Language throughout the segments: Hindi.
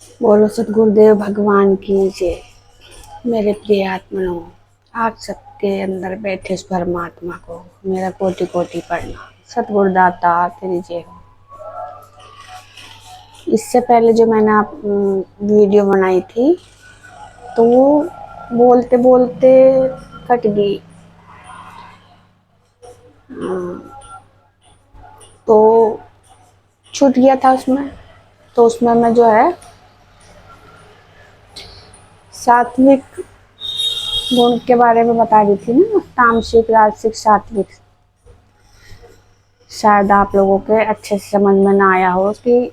बोलो सतगुरुदेव भगवान की जय। मेरे प्रिय आत्मनो, आप सबके अंदर बैठे इस परमात्मा को मेरा कोटि कोटि प्रणाम। सतगुरुदाता तेरी जय हो। इससे पहले जो मैंने आप वीडियो बनाई थी तो वो बोलते बोलते कट गई। तो छूट गया था उसमें। तो उसमें मैं जो है सात्विक गुण के बारे में बता रही थी ना, तामसिक राजसिक सात्विक। शायद आप लोगों के अच्छे से समझ में ना आया हो कि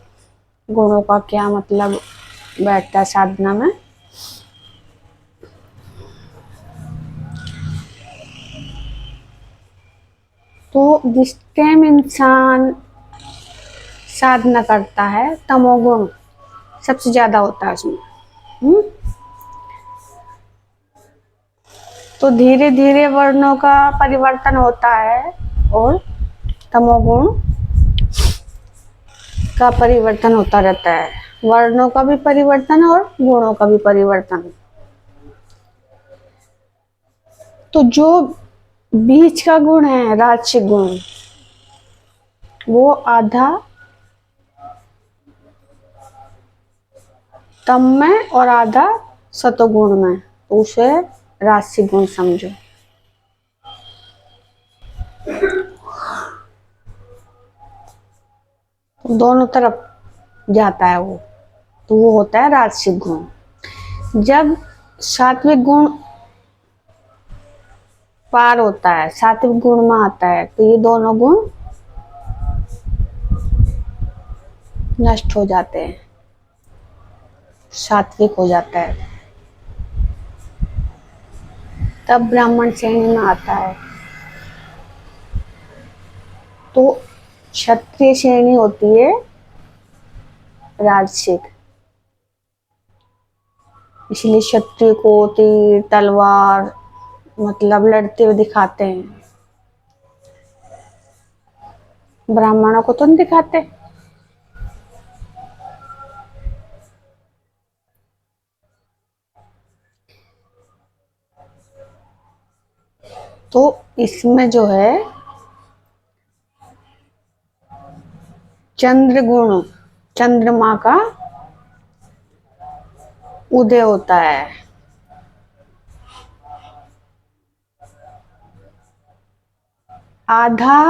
गुणों का क्या मतलब बैठता है साधना में। तो जिस टाइम इंसान साधना करता है तमोगुण सबसे ज्यादा होता है उसमें। तो धीरे धीरे वर्णों का परिवर्तन होता है और तमोगुण का परिवर्तन होता रहता है। वर्णों का भी परिवर्तन और गुणों का भी परिवर्तन। तो जो बीच का गुण है राजसिक गुण, वो आधा तम में और आधा सतोगुण में, तो उसे राजसिक गुण समझो। तो दोनों तरफ जाता है वो, तो वो होता है राजसिक गुण। जब सात्विक गुण पार होता है, सात्विक गुण में आता है, तो ये दोनों गुण नष्ट हो जाते हैं, सात्विक हो जाता है। तब ब्राह्मण श्रेणी में आता है। तो क्षत्रिय श्रेणी होती है राजसिक। इसलिए क्षत्रिय को तीर तलवार मतलब लड़ते हुए दिखाते हैं, ब्राह्मणों को तो नहीं दिखाते। तो इसमें जो है चंद्र गुण, चंद्रमा का उदय होता है। आधा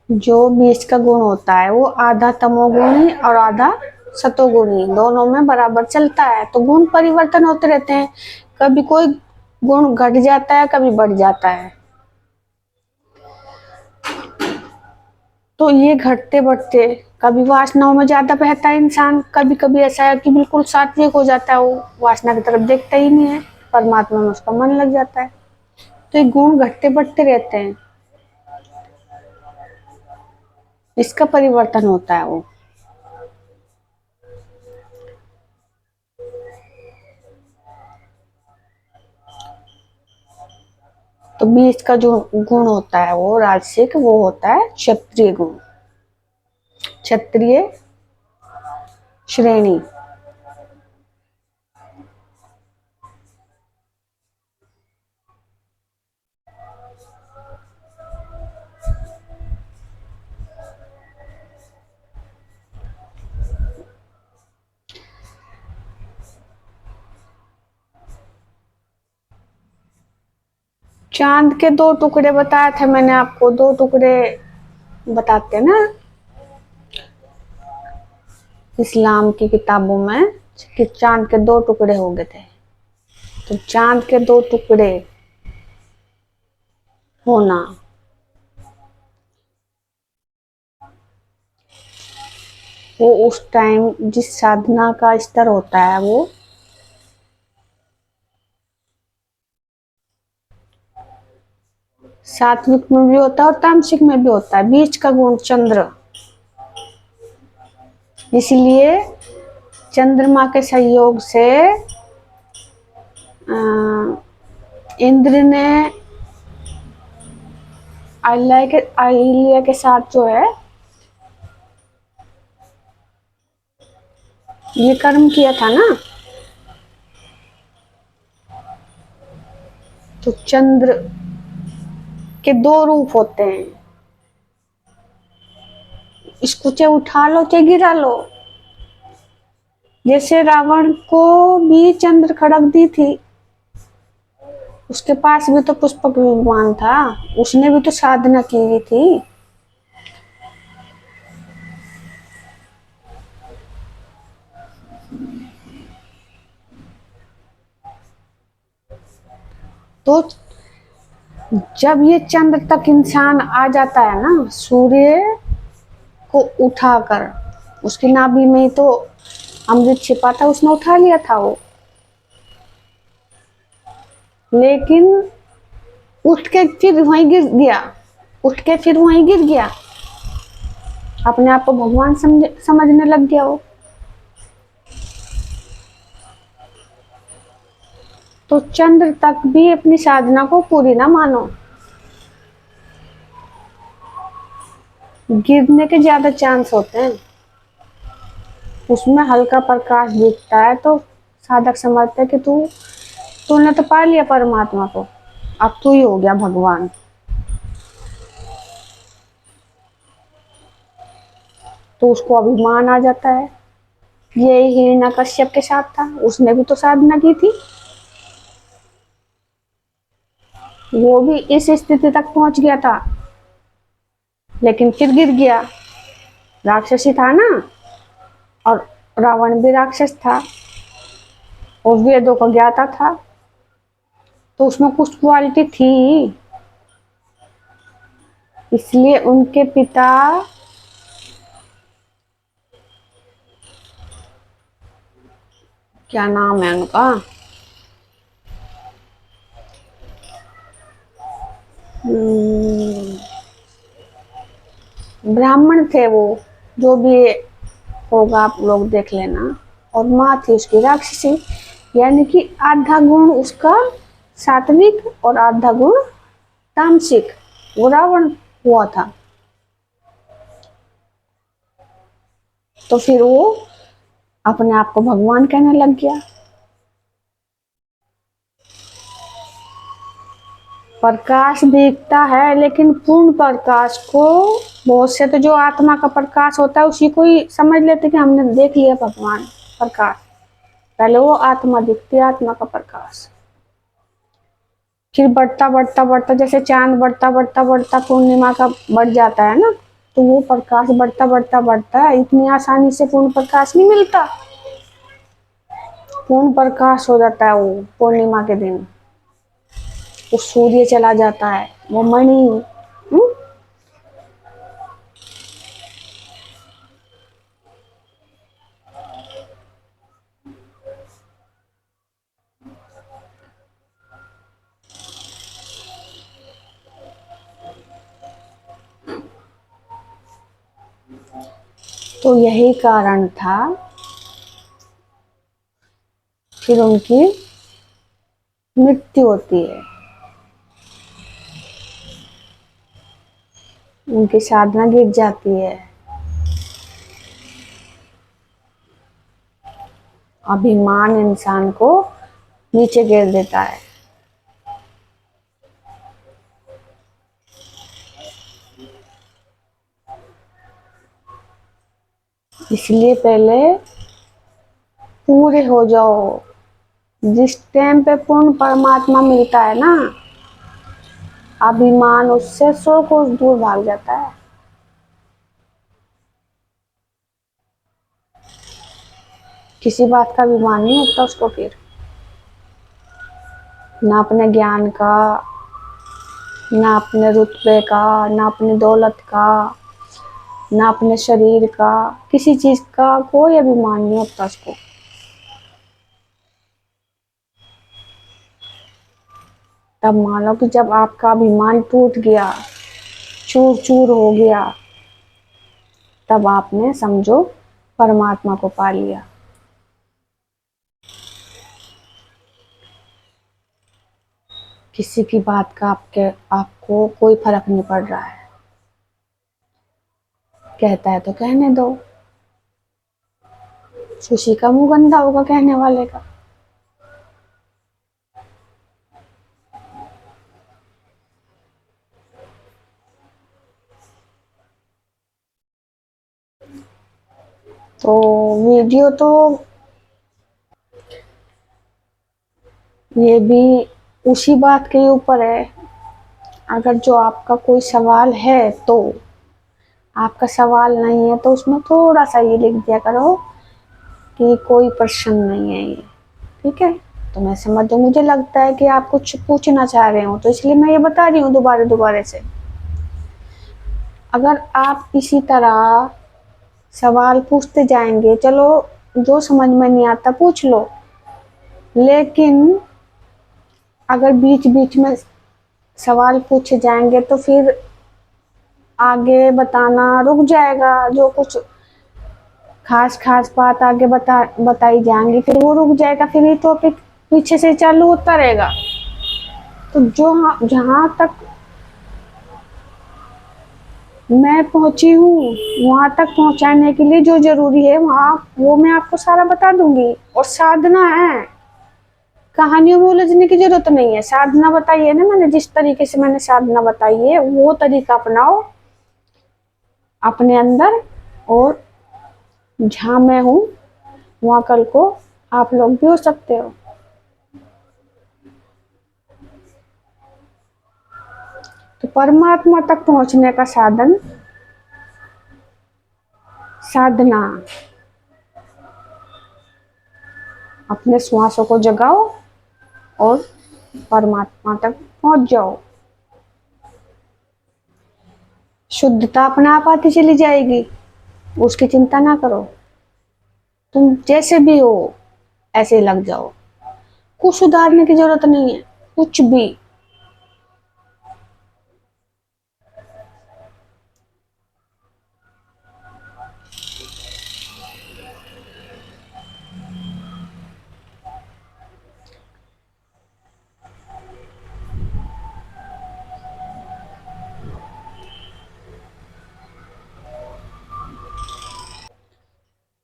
जो बीच का गुण होता है वो आधा तमोगुणी और आधा सतोगुणी, दोनों में बराबर चलता है। तो गुण परिवर्तन होते रहते हैं, कभी कोई गुण घट जाता है, कभी बढ़ जाता है। तो ये घटते बढ़ते, कभी वासनाओं में ज्यादा बहता है इंसान, कभी कभी ऐसा है कि बिल्कुल सात्विक हो जाता है, वो वासना की तरफ देखता ही नहीं है, परमात्मा में उसका मन लग जाता है। तो ये गुण घटते बढ़ते रहते हैं, इसका परिवर्तन होता है वो। तो बीच का जो गुण होता है वो राजसिक, वो होता है क्षत्रिय गुण, क्षत्रिय श्रेणी। चांद के दो टुकड़े बताए थे मैंने आपको, दो टुकड़े बताते ना इस्लाम की किताबों में कि चांद के दो टुकड़े हो गए थे। तो चांद के दो टुकड़े होना, वो उस टाइम जिस साधना का स्तर होता है वो सात्विक में भी होता है और तामसिक में भी होता है, बीच का गुण चंद्र। इसलिए चंद्रमा के सहयोग से इंद्र ने अहिल्या के साथ जो है ये कर्म किया था ना। तो चंद्र के दो रूप होते हैं, इसको चाहे उठा लो चाहे गिरा लो। जैसे रावण को भी चंद्र खड़क दी थी, उसके पास भी तो पुष्पक विमान था, उसने भी तो साधना की हुई थी। तो जब ये चंद्र तक इंसान आ जाता है ना, सूर्य को उठाकर, उसकी नाभि में ही तो अमृत छिपा था, उसने उठा लिया था वो। लेकिन उठ के फिर वहीं गिर गया, उठ के फिर वहीं गिर गया, अपने आप को भगवान समझने लग गया वो। तो चंद्र तक भी अपनी साधना को पूरी ना मानो, गिरने के ज्यादा चांस होते हैं। उसमें हल्का प्रकाश दिखता है तो साधक समझते हैं कि तूने तो पा लिया परमात्मा को, अब तू ही हो गया भगवान। तो उसको अभिमान आ जाता है। ये हिरण्यकश्यप के साथ था, उसने भी तो साधना की थी, वो भी इस स्थिति तक पहुंच गया था, लेकिन फिर गिर गया। राक्षसी था ना, और रावण भी राक्षस था, और वेदों को ज्ञाता था, तो उसमें कुछ क्वालिटी थी, इसलिए उनके पिता क्या नाम है उनका, ब्राह्मण थे वो, जो भी होगा आप लोग देख लेना। और माँ थी उसकी राक्षसी, यानी कि आधा गुण उसका सात्विक और आधा गुण तामसिक, वो रावण हुआ था। तो फिर वो अपने आप को भगवान कहने लग गया। प्रकाश दिखता है, लेकिन पूर्ण प्रकाश को बहुत से तो जो आत्मा का प्रकाश होता है उसी को ही समझ लेते कि हमने देख लिया भगवान प्रकाश। पहले वो आत्मा दिखती है, आत्मा का प्रकाश। फिर बढ़ता बढ़ता बढ़ता, जैसे चांद बढ़ता बढ़ता बढ़ता पूर्णिमा का बढ़ जाता है ना, तो वो प्रकाश बढ़ता बढ़ता बढ़ता है। इतनी आसानी से पूर्ण प्रकाश नहीं मिलता, पूर्ण प्रकाश हो जाता है वो पूर्णिमा के दिन। वो सूर्य चला जाता है, वो मणि। हम्म? तो यही कारण था फिर उनकी मृत्यु होती है, उनकी साधना गिर जाती है। अभिमान इंसान को नीचे गिर देता है। इसलिए पहले पूरे हो जाओ। जिस टाइम पे पूर्ण परमात्मा मिलता है ना, अभिमान उससे 100 कोस दूर भाग जाता है। किसी बात का अभिमान नहीं होता उसको फिर, ना अपने ज्ञान का, ना अपने रुतबे का, ना अपनी दौलत का, ना अपने शरीर का, किसी चीज का कोई अभिमान नहीं होता उसको। तब मान लो कि जब आपका अभिमान टूट गया, चूर चूर हो गया, तब आपने समझो परमात्मा को पा लिया। किसी की बात का आपको कोई फर्क नहीं पड़ रहा है, कहता है तो कहने दो। उसी का मुंह गंदा होगा कहने वाले का। तो वीडियो तो ये भी उसी बात के ऊपर है। अगर जो आपका कोई सवाल है तो आपका सवाल नहीं है तो उसमें थोड़ा सा ये लिख दिया करो कि कोई प्रश्न नहीं है ये, ठीक है। तो मैं समझ दो, मुझे लगता है कि आप कुछ पूछना चाह रहे हो तो इसलिए मैं ये बता रही हूँ दोबारा दोबारा से। अगर आप इसी तरह सवाल पूछते जाएंगे, चलो जो समझ में नहीं आता पूछ लो, लेकिन अगर बीच बीच में सवाल पूछे जाएंगे तो फिर आगे बताना रुक जाएगा। जो कुछ खास खास बात आगे बताई जाएंगी फिर वो रुक जाएगा, फिर ये टॉपिक पीछे से चालू होता रहेगा। तो जो जहाँ तक मैं पहुंची हूँ वहां तक पहुंचाने के लिए जो जरूरी है वहां वो मैं आपको सारा बता दूंगी। और साधना है, कहानियों में उलझने की जरूरत नहीं है। साधना बताई है ना मैंने, जिस तरीके से मैंने साधना बताई है वो तरीका अपनाओ अपने अंदर, और जहां मैं हूँ वहां कल को आप लोग भी हो सकते हो। तो परमात्मा तक पहुंचने का साधन साधना, अपने श्वासों को जगाओ और परमात्मा तक पहुंच जाओ। शुद्धता अपने आप आती चली जाएगी, उसकी चिंता ना करो। तुम जैसे भी हो ऐसे लग जाओ, कुछ सुधारने की जरूरत नहीं है कुछ भी।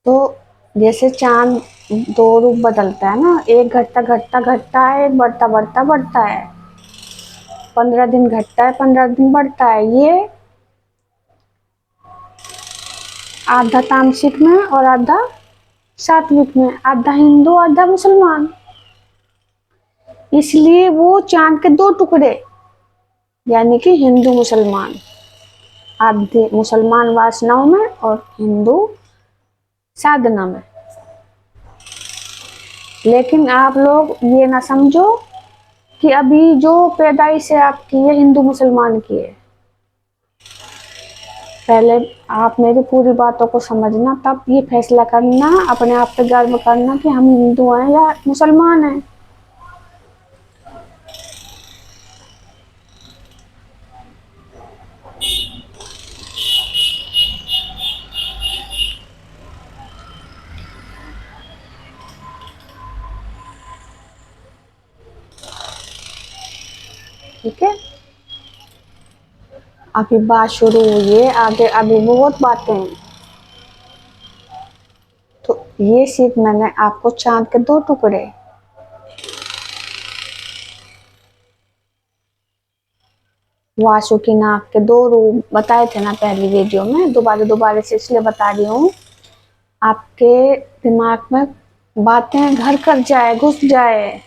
तो जैसे चांद दो रूप बदलता है ना, एक घटता घटता घटता है, एक बढ़ता बढ़ता बढ़ता है। 15 दिन घटता है, 15 दिन बढ़ता है। ये आधा तामसिक में और आधा सात्विक में, आधा हिंदू आधा मुसलमान। इसलिए वो चांद के दो टुकड़े, यानी कि हिंदू मुसलमान, आधे मुसलमान वासनाओं में और हिंदू साधना में। लेकिन आप लोग ये ना समझो कि अभी जो पैदाइश है आपकी ये हिंदू मुसलमान की है। पहले आप मेरी पूरी बातों को समझना, तब ये फैसला करना, अपने आप पे गर्व करना कि हम हिंदू हैं या मुसलमान हैं। ठीक है, अभी बात शुरू हुई है, आगे अभी बहुत बातें हैं। तो ये सिर्फ मैंने आपको चांद के दो टुकड़े, वासुकी नाग के दो रूप बताए थे ना पहली वीडियो में, दोबारा दोबारा से इसलिए बता रही हूँ आपके दिमाग में बातें घर कर जाए, घुस जाए।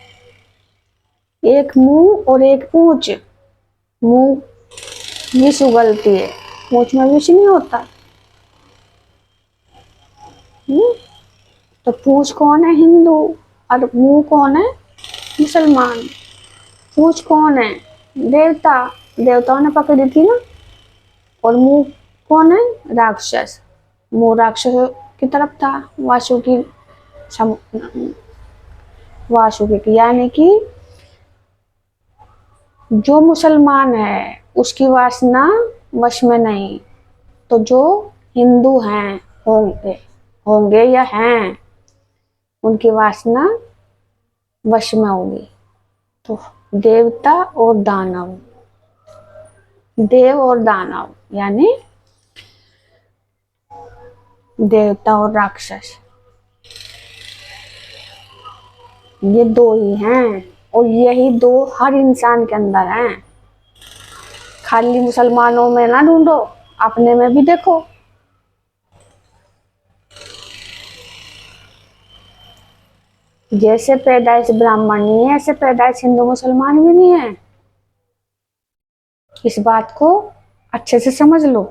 एक मुंह और एक पूंछ। मुंह विष उगलती है, पूंछ में विष नहीं होता। हुँ? तो पूंछ कौन है? हिंदू। और मुंह कौन है? मुसलमान। पूंछ कौन है? देवता, देवताओं ने पकड़ी थी ना। और मुंह कौन है? राक्षस। मुंह राक्षसों की तरफ था, वासुकी वासुकी, यानी कि जो मुसलमान है उसकी वासना वश में नहीं। तो जो हिंदू हैं, होंगे होंगे या हैं, उनकी वासना वश में होगी। तो देवता और दानव, देव और दानव यानी देवता और राक्षस, ये दो ही हैं और यही दो हर इंसान के अंदर हैं। खाली मुसलमानों में ना ढूंढो, अपने में भी देखो। जैसे पैदाइश ब्राह्मण नहीं है, ऐसे पैदाइश हिंदू मुसलमान भी नहीं है। इस बात को अच्छे से समझ लो।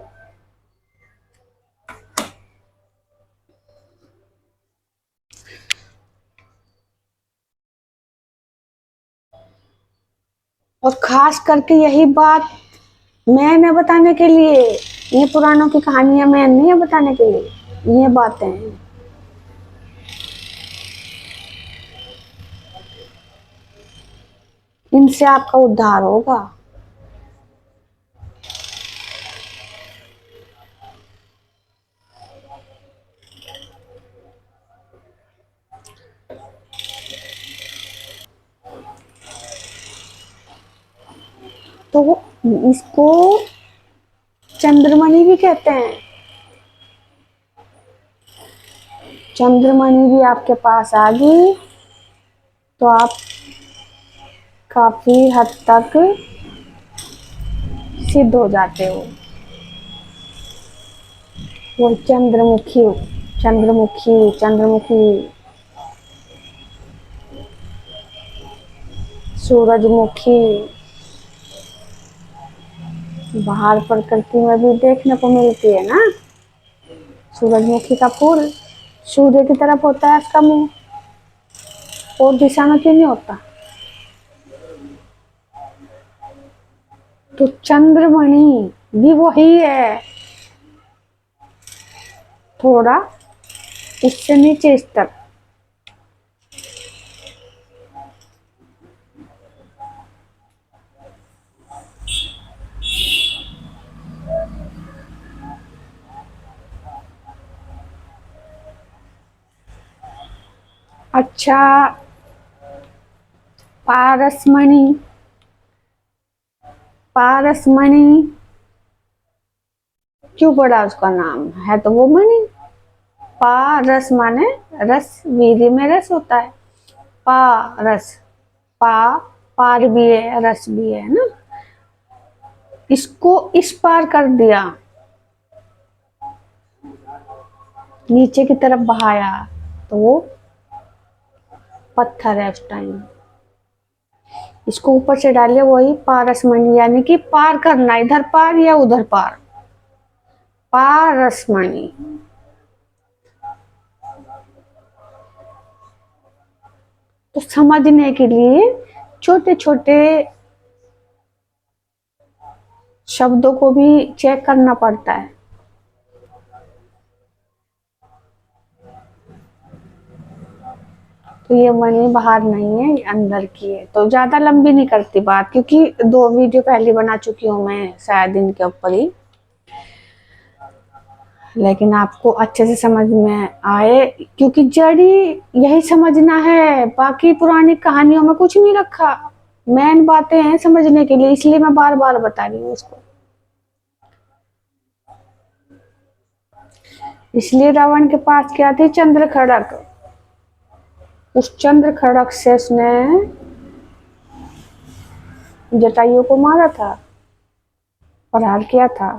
और खास करके यही बात मैंने बताने के लिए, ये पुराणों की कहानियां मैं नहीं है बताने के लिए, ये बातें हैं। इनसे आपका उद्धार होगा। तो इसको चंद्रमणि भी कहते हैं। चंद्रमणि भी आपके पास आ गई तो आप काफी हद तक सिद्ध हो जाते हो। वो चंद्रमुखी, चंद्रमुखी, चंद्रमुखी, सूरजमुखी बाहर प्रकृति में भी देखने को मिलती है ना। सूरजमुखी का फूल सूर्य की तरफ होता है, इसका मुंह और दिशा में क्यों नहीं होता? तो चंद्रमणि भी वही है, थोड़ा उससे नीचे स्तर। अच्छा, पारसमणि, पारसमणि क्यों पड़ा उसका नाम? है तो वो मणि। पारस माने रस, वीर्य में रस होता है। पारस, पा, पार भी है, रस भी है ना। इसको इस पार कर दिया, नीचे की तरफ बहाया, तो वो पत्थर है उस टाइम। इसको ऊपर से डालिए, वही पारसमणि, यानी कि पार करना, इधर पार या उधर पार, पारसमणि। तो समझने के लिए छोटे छोटे शब्दों को भी चेक करना पड़ता है। तो ये मणि बाहर नहीं है, ये अंदर की है। तो ज्यादा लंबी नहीं करती बात, क्योंकि 2 वीडियो पहले बना चुकी हूँ मैं शायद इनके ऊपर ही। लेकिन आपको अच्छे से समझ में आए, क्योंकि जड़ी यही समझना है, बाकी पुरानी कहानियों में कुछ नहीं रखा। मेन बातें हैं समझने के लिए, इसलिए मैं बार बार बता रही हूँ उसको। इसलिए रावण के पास क्या थी? चंद्र खड़क। उस चंद्र खड़क से उसने जटायु को मारा था, प्रहार किया था।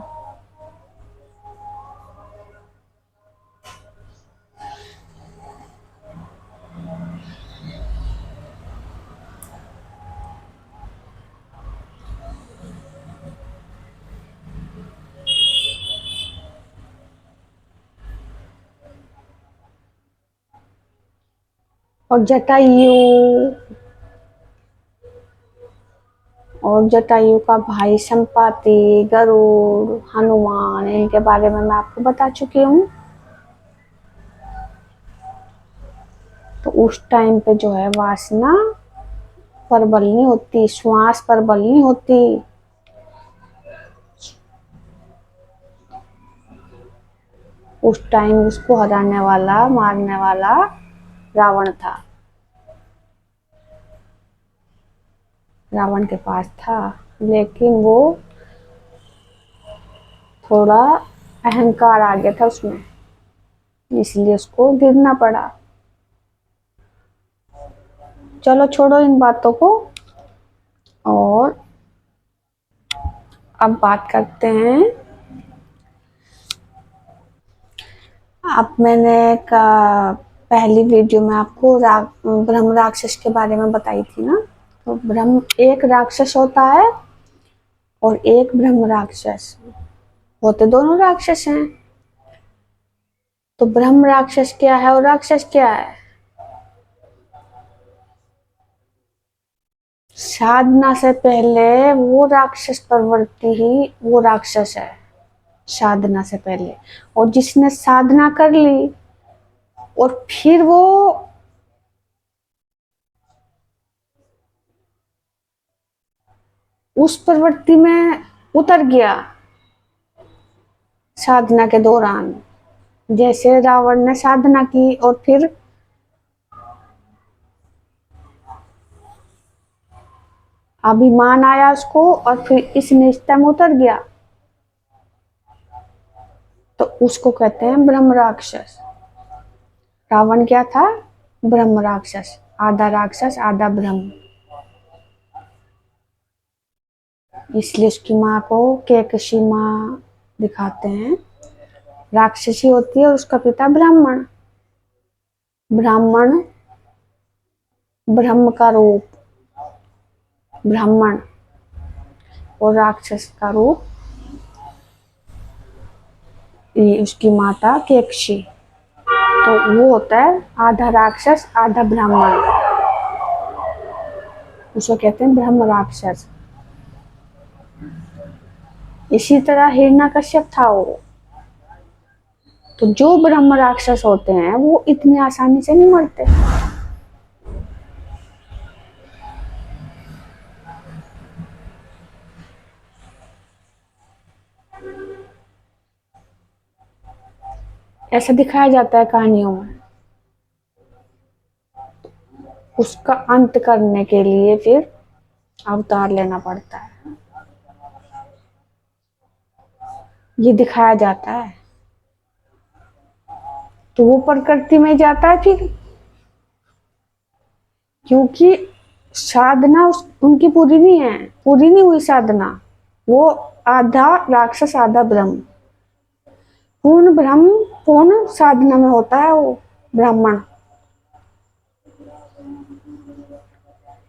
और जटायु, और जटायु का भाई संपाति, गरुड़, हनुमान, इनके बारे में मैं आपको बता चुकी हूँ। तो उस टाइम पे जो है वासना प्रबल नहीं होती, श्वास प्रबल नहीं होती। उस टाइम उसको हराने वाला, मारने वाला रावण था, रावण के पास था। लेकिन वो थोड़ा अहंकार आ गया था उसमें, इसलिए उसको गिरना पड़ा। चलो छोड़ो इन बातों को, और अब बात करते हैं। अब मैंने का पहली वीडियो में आपको ब्रह्म राक्षस के बारे में बताई थी ना। तो ब्रह्म एक राक्षस होता है और एक ब्रह्म राक्षस, होते दोनों राक्षस हैं। तो ब्रह्म राक्षस क्या है और राक्षस क्या है? साधना से पहले वो राक्षस प्रवृत्ति ही वो राक्षस है, साधना से पहले। और जिसने साधना कर ली और फिर वो उस प्रवृत्ति में उतर गया साधना के दौरान, जैसे रावण ने साधना की और फिर अभिमान आया उसको और फिर इस निष्ठा में उतर गया, तो उसको कहते हैं ब्रह्म राक्षस। रावण क्या था? ब्रह्म राक्षस, आधा राक्षस आधा ब्रह्म। इसलिए उसकी माँ को कैकसी माँ दिखाते हैं, राक्षसी होती है, और उसका पिता ब्राह्मण। ब्राह्मण ब्रह्म का रूप ब्राह्मण, और राक्षस का रूप ये उसकी माता कैकसी। तो वो होता है आधा राक्षस आधा ब्राह्मण, उसको कहते हैं ब्रह्म राक्षस। इसी तरह हिरण्यकश्यप था वो। तो जो ब्रह्म राक्षस होते हैं वो इतनी आसानी से नहीं मरते। ऐसा दिखाया जाता है कहानियों में। उसका अंत करने के लिए फिर अवतार लेना पड़ता है, ये दिखाया जाता है। तो वो प्रकृति में जाता है फिर, क्योंकि साधना उनकी पूरी नहीं है, पूरी नहीं हुई साधना। वो आधा राक्षस आधा ब्रह्म, पूर्ण ब्रह्म पूर्ण साधना में होता है वो ब्राह्मण।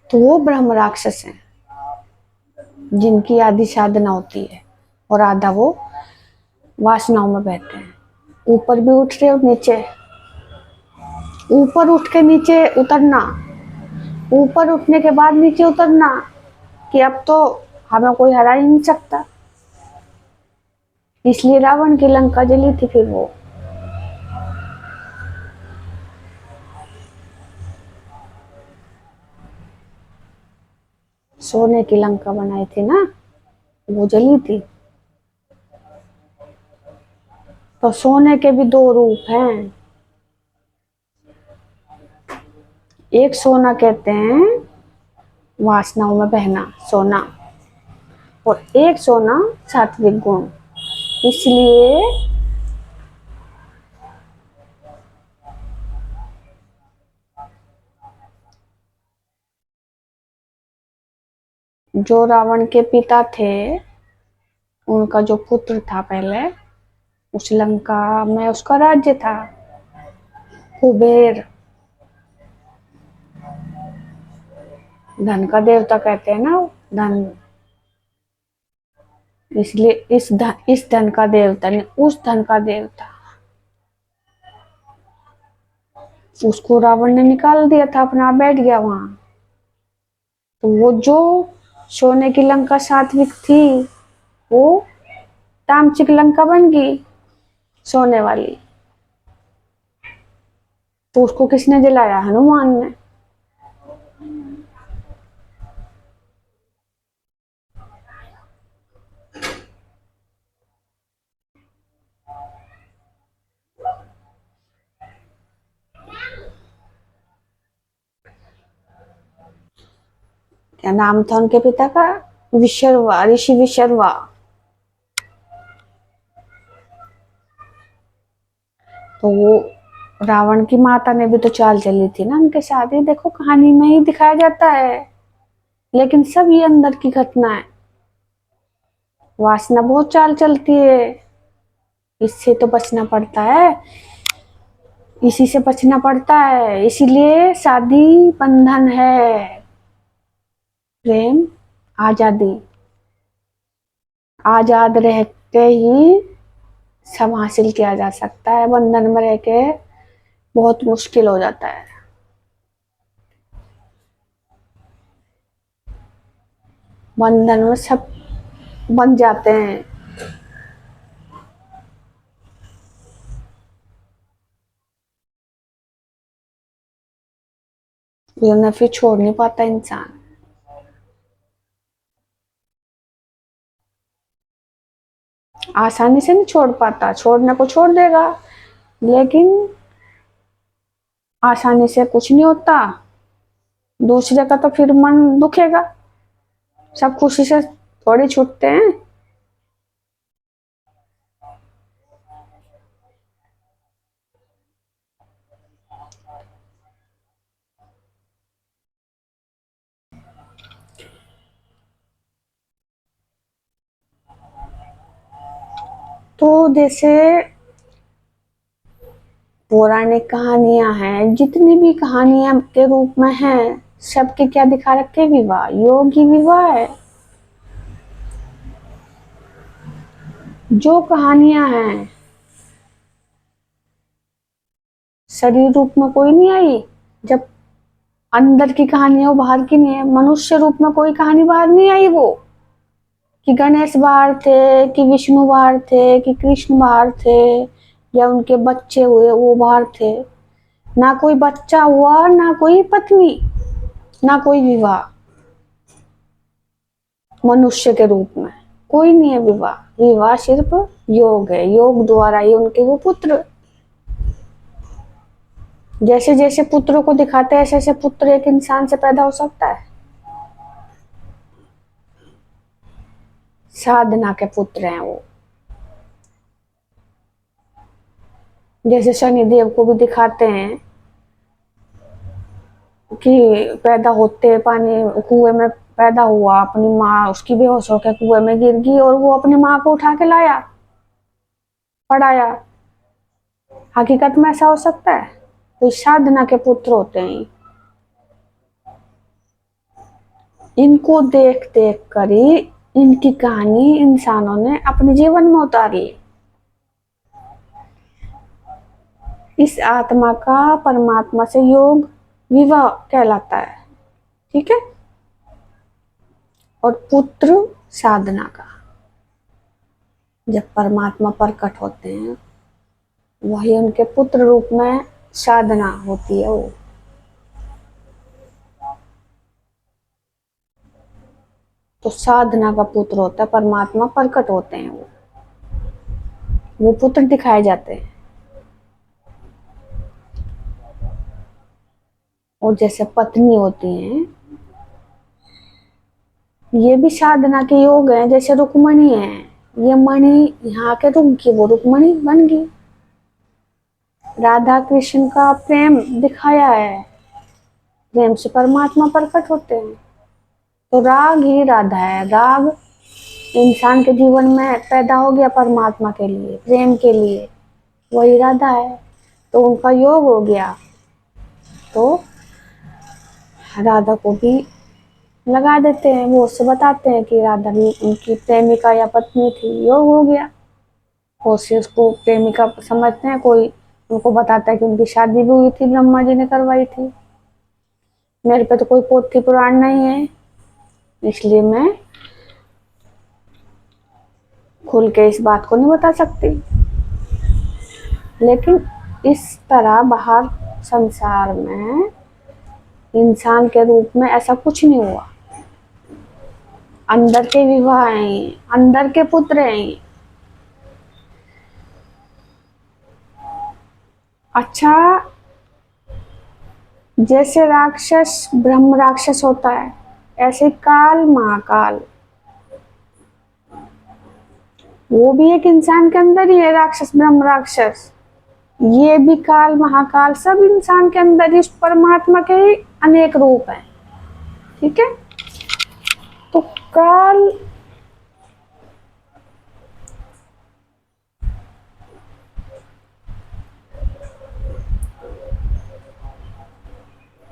तो वो ब्रह्म राक्षस है जिनकी आधी साधना होती है और आधा वो वासनाओं में बहते हैं। ऊपर भी उठ रहे और नीचे, ऊपर उठ के नीचे उतरना, ऊपर उठने के बाद नीचे उतरना कि अब तो हमें कोई हरा ही नहीं सकता। इसलिए रावण की लंका जली थी फिर वो। सोने की लंका बनाई थी ना, वो जली थी। तो सोने के भी दो रूप हैं। एक सोना कहते हैं वासनाओं में बहना सोना, और एक सोना सात्विक गुण। इसलिए जो रावण के पिता थे, उनका जो पुत्र था पहले, उस लंका में उसका राज्य था, कुबेर। धन का देवता कहते हैं ना, धन। इसलिए इस धन का देवता ने उस धन का देवता, उसको रावण ने निकाल दिया था, अपना बैठ गया वहां। तो वो जो सोने की लंका सात्विक थी, वो तामसिक लंका बन गई सोने वाली। तो उसको किसने जलाया? हनुमान ने। क्या नाम था उनके पिता का? विशर्वा, ऋषि विशर्वा। तो वो रावण की माता ने भी तो चाल चली थी ना उनके साथ, ये देखो कहानी में ही दिखाया जाता है। लेकिन सब ये अंदर की घटना है। वासना बहुत चाल चलती है, इससे तो बचना पड़ता है, इसी से बचना पड़ता है। इसीलिए शादी बंधन है, प्रेम आजादी। आजाद रहते ही सब हासिल किया जा सकता है, बंधन में रह के बहुत मुश्किल हो जाता है। बंधन में सब बन जाते हैं, वरना फिर छोड़ नहीं पाता इंसान। आसानी से नहीं छोड़ पाता, छोड़ने को छोड़ देगा, लेकिन आसानी से कुछ नहीं होता। दूसरे का तो फिर मन दुखेगा, सब खुशी से थोड़ी छूटते हैं। तो जैसे पौराणिक कहानियां हैं, जितनी भी कहानियां के रूप में हैं, सबके क्या दिखा रखे, विवाह, योग ही विवाह है। जो कहानियां हैं शरीर रूप में कोई नहीं आई, जब अंदर की कहानी है वो बाहर की नहीं है। मनुष्य रूप में कोई कहानी बाहर नहीं आई, वो कि गणेश बाहर थे, कि विष्णु बाहर थे, कि कृष्ण बाहर थे, या उनके बच्चे हुए वो बाहर थे। ना कोई बच्चा हुआ, ना कोई पत्नी, ना कोई विवाह मनुष्य के रूप में, कोई नहीं है विवाह। विवाह सिर्फ योग है, योग द्वारा ही उनके वो पुत्र, जैसे जैसे पुत्रों को दिखाते हैं ऐसे ऐसे पुत्र एक इंसान से पैदा हो सकता है। साधना के पुत्र हैं वो। जैसे शनिदेव को भी दिखाते हैं कि पैदा होते पानी कुएं में पैदा हुआ, अपनी माँ उसकी बेहोश होकर कुएं में गिर गई और वो अपनी माँ को उठा के लाया, पढ़ाया। हकीकत में ऐसा हो सकता है? तो साधना के पुत्र होते हैं। इनको देख देख कर ही इनकी कहानी इंसानों ने अपने जीवन में उतारी। इस आत्मा का परमात्मा से योग विवाह कहलाता है, ठीक है। और पुत्र साधना का, जब परमात्मा प्रकट होते हैं वही उनके पुत्र रूप में साधना होती है। वो तो साधना का पुत्र होता है, परमात्मा प्रकट होते हैं, वो पुत्र दिखाए जाते हैं। और जैसे पत्नी होती हैं, ये भी साधना के योग हैं। जैसे रुक्मणी है, ये मणि यहाँ के रूप की वो रुक्मणी बन गई। राधा कृष्ण का प्रेम दिखाया है, प्रेम से परमात्मा प्रकट होते हैं। तो राग ही राधा है, राग इंसान के जीवन में पैदा हो गया परमात्मा के लिए, प्रेम के लिए, वही राधा है। तो उनका योग हो गया, तो राधा को भी लगा देते हैं, वो उससे बताते हैं कि राधा भी उनकी प्रेमिका या पत्नी थी, योग हो गया। और से उसको प्रेमिका समझते हैं, कोई उनको बताता है कि उनकी शादी भी हुई थी, ब्रह्मा जी ने करवाई थी। मेरे पे तो कोई पोथी पुराण नहीं है, इसलिए मैं खुल के इस बात को नहीं बता सकती। लेकिन इस तरह बाहर संसार में इंसान के रूप में ऐसा कुछ नहीं हुआ। अंदर के विवाह हैं, अंदर के पुत्र हैं। अच्छा, जैसे राक्षस ब्रह्म राक्षस होता है, ऐसे काल महाकाल वो भी एक इंसान के अंदर ही है, राक्षस ब्रह्म राक्षस। ये भी काल महाकाल सब इंसान के अंदर इस परमात्मा के ही अनेक रूप हैं। ठीक है, तो काल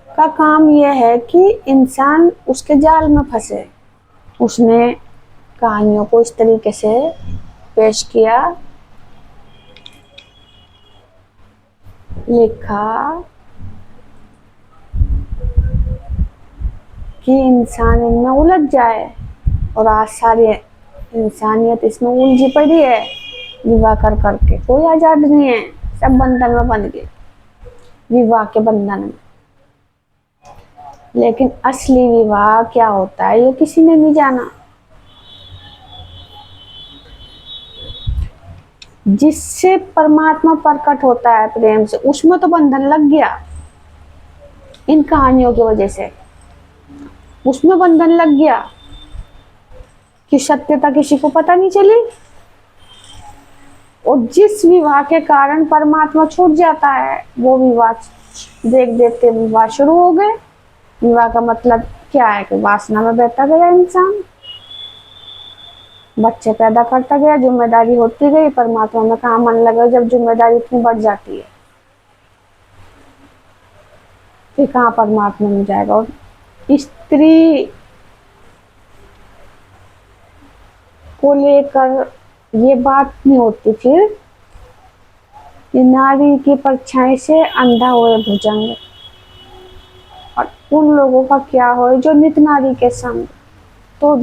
का काम यह है कि इंसान उसके जाल में फंसे। उसने कहानियों को इस तरीके से पेश किया, लिखा कि इंसान इनमें उलझ जाए, और आज सारी इंसानियत इसमें उलझी पड़ी है। विवाह कर करके कोई आजाद नहीं है, सब बंधन में बंध गए, विवाह के बंधन में। लेकिन असली विवाह क्या होता है ये किसी ने नहीं जाना। जिससे परमात्मा प्रकट होता है प्रेम से, उसमें तो बंधन लग गया इन कहानियों की वजह से। उसमें बंधन लग गया कि सत्यता किसी को पता नहीं चली, और जिस विवाह के कारण परमात्मा छूट जाता है वो विवाह देख देखते विवाह शुरू हो गए। विवाह का मतलब क्या है कि वासना में बहता गया इंसान, बच्चे पैदा करता गया, जिम्मेदारी होती गई, परमात्मा में कहाँ मन लगा जब जिम्मेदारी इतनी बढ़ जाती है, फिर कहाँ परमात्मा में जाएगा। और स्त्री को लेकर ये बात नहीं होती फिर कि नारी की परछाई से अंधा हुए भुजंग, और उन लोगों का क्या हो जो नित नारी के संग। तो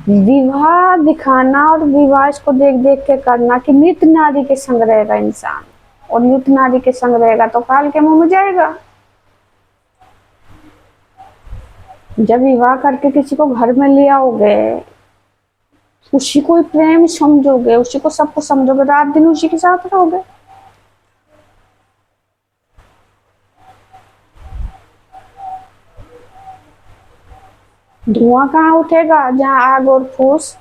विवाह दिखाना और विवाह इसको देख देख के करना कि नित नारी के संग रहेगा इंसान, और नित नारी के संग रहेगा तो काल के मुंह में जाएगा। जब विवाह करके किसी को घर में ले आओगे, उसी को प्रेम समझोगे, उसी को सब कुछ समझोगे, रात दिन उसी के साथ रहोगे। धुआं कहाँ उठेगा जहाँ आग और फूस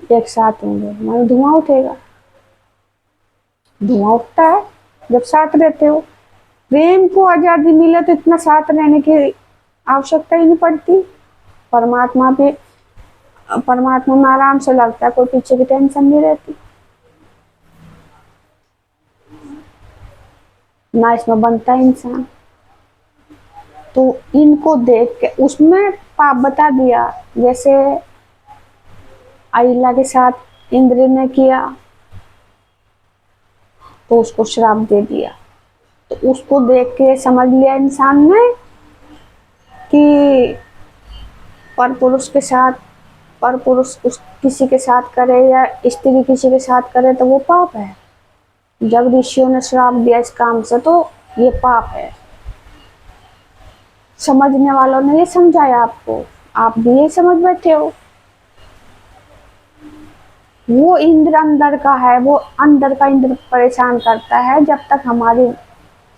एक साथ होंगे, मतलब धुआं उठेगा। धुआं उठता है जब साथ रहते हो। प्रेम को आजादी मिले तो इतना साथ रहने की आवश्यकता ही नहीं पड़ती। परमात्मा भी, परमात्मा में आराम से लगता है, कोई पीछे की टेंशन नहीं रहती, ना इसमें बनता है इंसान। तो इनको देख के उसमें पाप बता दिया, जैसे अहिल्या के साथ इंद्र ने किया तो उसको श्राप दे दिया। तो उसको देख के समझ लिया इंसान ने कि पर पुरुष के साथ, पर पुरुष किसी के साथ करे या स्त्री किसी के साथ करे तो वो पाप है। जब ऋषियों ने श्राप दिया इस काम से तो ये पाप है। समझने वालों ने ये समझाया आपको, आप भी ये समझ बैठे हो। वो इंद्र अंदर का है, वो अंदर का इंद्र परेशान करता है जब तक हमारी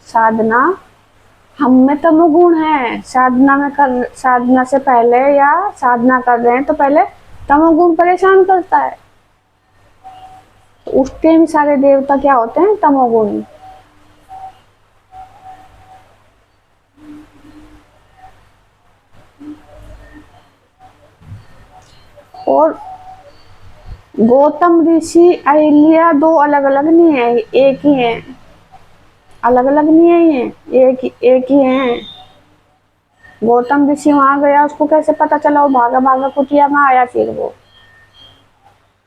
साधना, हम में तमोगुण है। साधना में कर, साधना से पहले या साधना कर रहे हैं तो पहले तमोगुण परेशान करता है। तो उस टाइम सारे देवता क्या होते हैं, तमोगुणी। और गौतम ऋषि अहिल्या दो अलग अलग नहीं है, एक ही है। अलग अलग नहीं है, ये एक ही है। गौतम ऋषि वहां गया, उसको कैसे पता चला, वो भागा भागा कुटिया में आया, फिर वो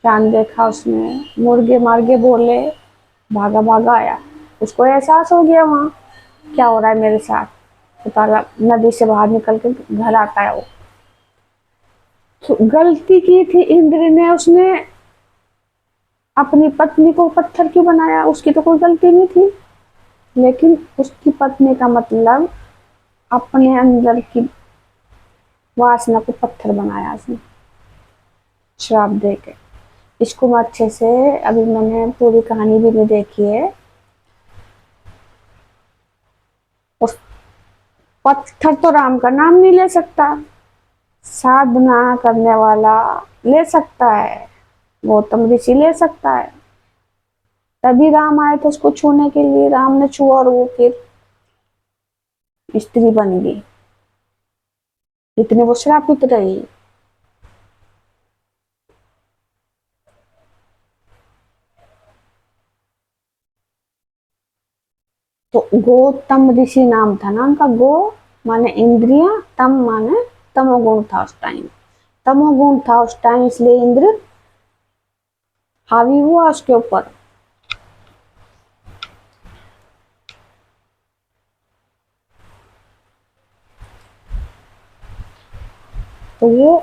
चांद देखा उसने, मुर्गे मार्गे बोले, भागा भागा आया। उसको एहसास हो गया वहां क्या हो रहा है मेरे साथ। तो तालाब नदी से बाहर निकल के घर आता है वो। तो गलती की थी इंद्र ने, उसने अपनी पत्नी को पत्थर क्यों बनाया, उसकी तो कोई गलती नहीं थी। लेकिन उसकी पत्नी का मतलब अपने अंदर की वासना को पत्थर बनाया उसने, श्राप दे के। इसको मैं अच्छे से, अभी मैंने पूरी कहानी भी नहीं देखी है। उस पत्थर तो राम का नाम नहीं ले सकता, साधना करने वाला ले सकता है, गौतम ऋषि ले सकता है। तभी राम आए थे उसको छूने के लिए, राम ने छुआ और वो फिर स्त्री बन गई। इतने वो श्रापित रही। तो गौतम ऋषि नाम था ना उनका। गो माने इंद्रिया, तम माने तमोगुण था उस टाइम। तमोगुण था उस टाइम, इसलिए इंद्र हावी हुआ उसके ऊपर। तो वो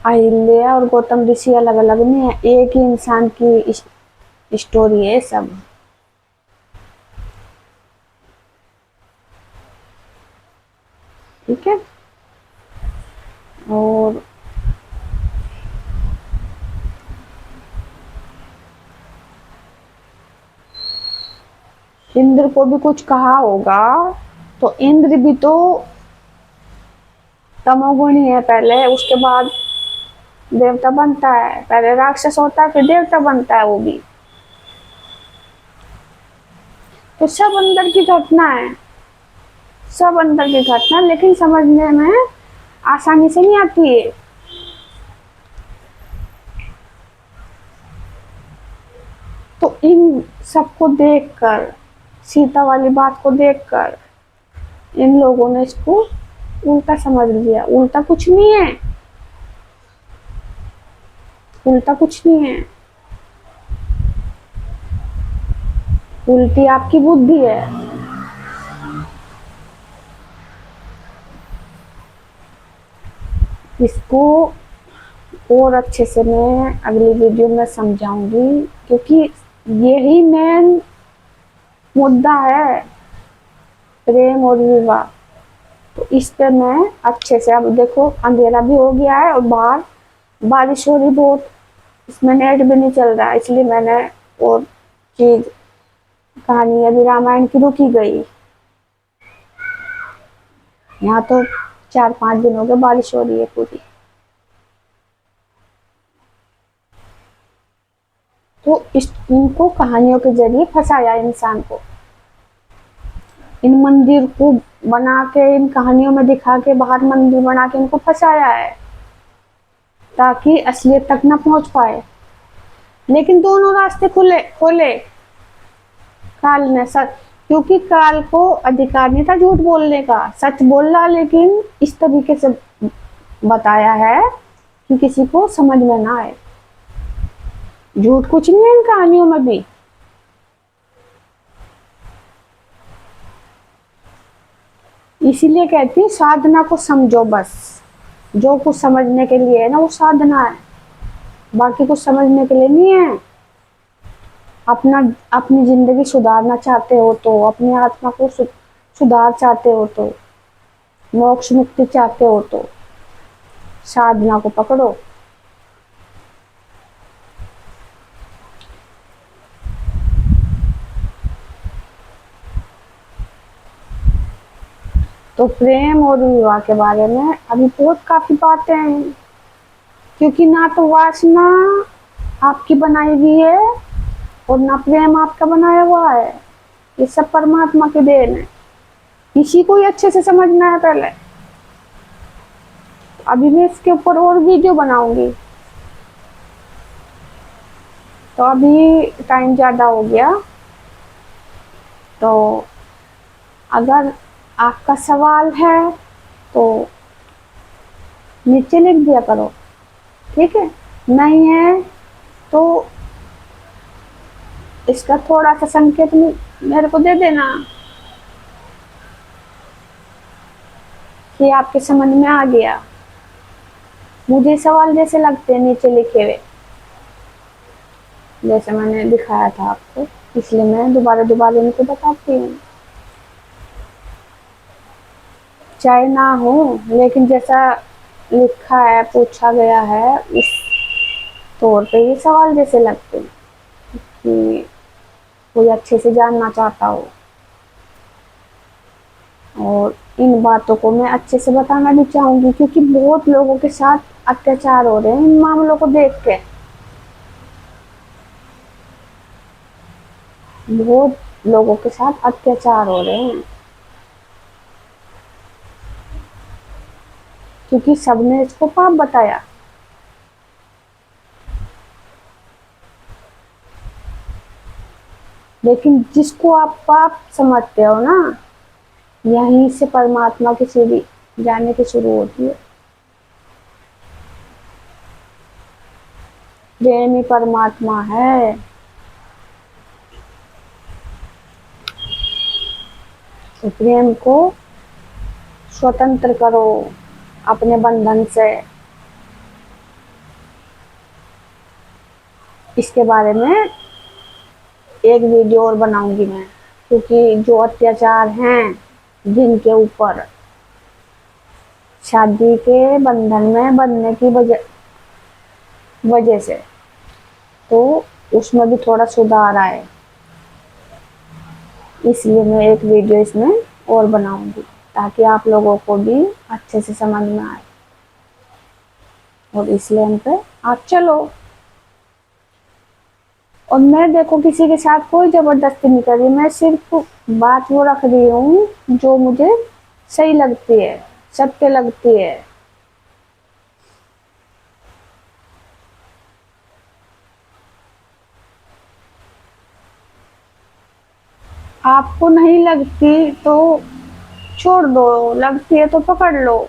अहिल्या और गौतम ऋषि अलग अलग नहीं है, एक ही इंसान की स्टोरी है सब। ठीक है। और इंद्र को भी कुछ कहा होगा, तो इंद्र भी तो तमोगुणी है पहले, उसके बाद देवता बनता है। पहले राक्षस होता है फिर देवता बनता है वो भी। तो सब अंदर की घटना है, सब अंदर की घटना, लेकिन समझने में आसानी से नहीं आती है। तो इन सबको देखकर, सीता वाली बात को देखकर इन लोगों ने इसको उल्टा समझ लिया। उल्टा कुछ नहीं है, उल्टा कुछ नहीं है, उल्टी आपकी बुद्धि है। इसको और अच्छे से मैं अगली वीडियो में समझाऊंगी, क्योंकि यही मेन मुद्दा है, प्रेम और विवाह। तो इस पे मैं अच्छे से, अब देखो अंधेरा भी हो गया है और बाहर बारिश हो रही बहुत, इसमें नेट भी नहीं चल रहा, इसलिए मैंने और चीज कहानी अभी रामायण की रुकी गई। यहाँ तो 4-5 दिन हो गए बारिश हो रही है पूरी। तो इनको कहानियों के जरिए फंसाया इंसान को, इन मंदिर को बना के, इन कहानियों में दिखा के बाहर मंदिर बना के इनको फंसाया है, ताकि असलियत तक न पहुंच पाए। लेकिन दोनों रास्ते खुले खोले काल ने, सच, क्योंकि काल को अधिकार नहीं था झूठ बोलने का, सच बोल रहा, लेकिन इस तरीके से बताया है कि किसी को समझ में ना आए। झूठ कुछ नहीं है इन कहानियों में भी। इसीलिए कहती हूँ साधना को समझो बस, जो कुछ समझने के लिए है ना वो साधना है, बाकी कुछ समझने के लिए नहीं है। अपना अपनी जिंदगी सुधारना चाहते हो तो, अपनी आत्मा को सुधार चाहते हो तो, मोक्ष मुक्ति चाहते हो तो साधना को पकड़ो। तो प्रेम और विवाह के बारे में अभी बहुत काफी बातें हैं, क्योंकि ना तो वासना आपकी बनाई हुई है और ना प्रेम आपका बनाया हुआ है, ये सब परमात्मा की देन है। इसी को ही अच्छे से समझना है पहले। अभी मैं इसके ऊपर और वीडियो बनाऊंगी। तो अभी टाइम ज़्यादा हो गया, तो अगर आपका सवाल है तो नीचे लिख दिया करो, ठीक है? नहीं है तो इसका थोड़ा सा संकेत मेरे को दे देना कि आपके समझ में आ गया। मुझे सवाल जैसे लगते हैं नीचे लिखे हुए, जैसे मैंने दिखाया था आपको, इसलिए मैं दोबारा दोबारा इनको बताती हूँ। चाहे ना हो, लेकिन जैसा लिखा है, पूछा गया है, इस तौर पे ये सवाल जैसे लगते हैं कि कोई अच्छे से जानना चाहता हो। और इन बातों को मैं अच्छे से बताना भी चाहूंगी, क्योंकि बहुत लोगों के साथ अत्याचार हो रहे हैं इन मामलों को देख के। बहुत लोगों के साथ अत्याचार हो रहे हैं, क्योंकि सबने इसको पाप बताया। लेकिन जिसको आप पाप समझते हो ना, यहीं से परमात्मा की सीढ़ी जाने की शुरू होती है। प्रेम ही परमात्मा है। तो प्रेम को स्वतंत्र करो अपने बंधन से। इसके बारे में एक वीडियो और बनाऊंगी मैं, क्योंकि जो अत्याचार हैं जिनके ऊपर शादी के बंधन में बंधने की वजह से, तो उसमें भी थोड़ा सुधार आए, इसलिए मैं एक वीडियो इसमें और बनाऊंगी, ताकि आप लोगों को भी अच्छे से समझ में आए और इस लाइन पे आप चलो। और मैं देखो किसी के साथ कोई जबरदस्ती नहीं कर रही, मैं सिर्फ बात वो रख रही हूँ जो मुझे सही लगती है, सत्य लगती है। आपको नहीं लगती तो छोड़ दो, लगती है तो पकड़ लो।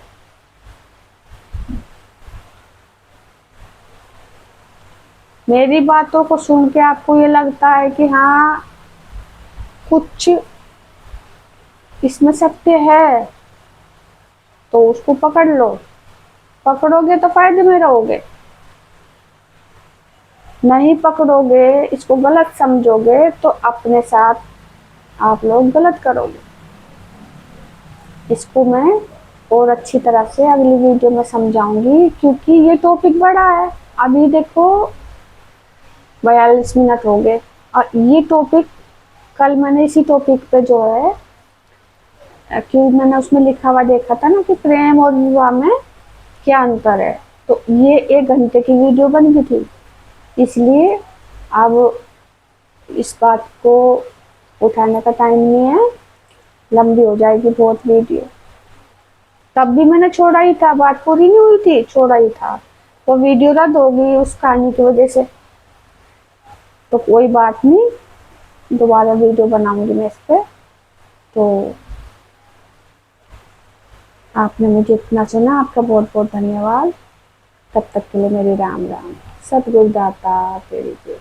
मेरी बातों को सुन के आपको ये लगता है कि हाँ कुछ इसमें सत्य है, तो उसको पकड़ लो। पकड़ोगे तो फायदे में रहोगे, नहीं पकड़ोगे, इसको गलत समझोगे तो अपने साथ आप लोग गलत करोगे। इसको मैं और अच्छी तरह से अगली वीडियो में समझाऊंगी, क्योंकि ये टॉपिक बड़ा है। अभी देखो 42 मिनट हो गए, और ये टॉपिक कल मैंने इसी टॉपिक पे जो है, क्यों मैंने उसमें लिखा हुआ देखा था ना कि प्रेम और विवाह में क्या अंतर है, तो ये 1 घंटे की वीडियो बन गई थी। इसलिए अब इस बात को उठाने का टाइम नहीं है, लंबी हो जाएगी बहुत वीडियो। तब भी मैंने छोड़ा ही था, बात पूरी नहीं हुई थी, छोड़ा ही था, तो वीडियो रद्द होगी उस कहानी की वजह से। तो कोई बात नहीं, दोबारा वीडियो बनाऊंगी मैं इस पे। तो आपने मुझे इतना सुना, आपका बहुत बहुत धन्यवाद। तब तक के लिए मेरी राम राम। सतगुरु दाता तेरी जय।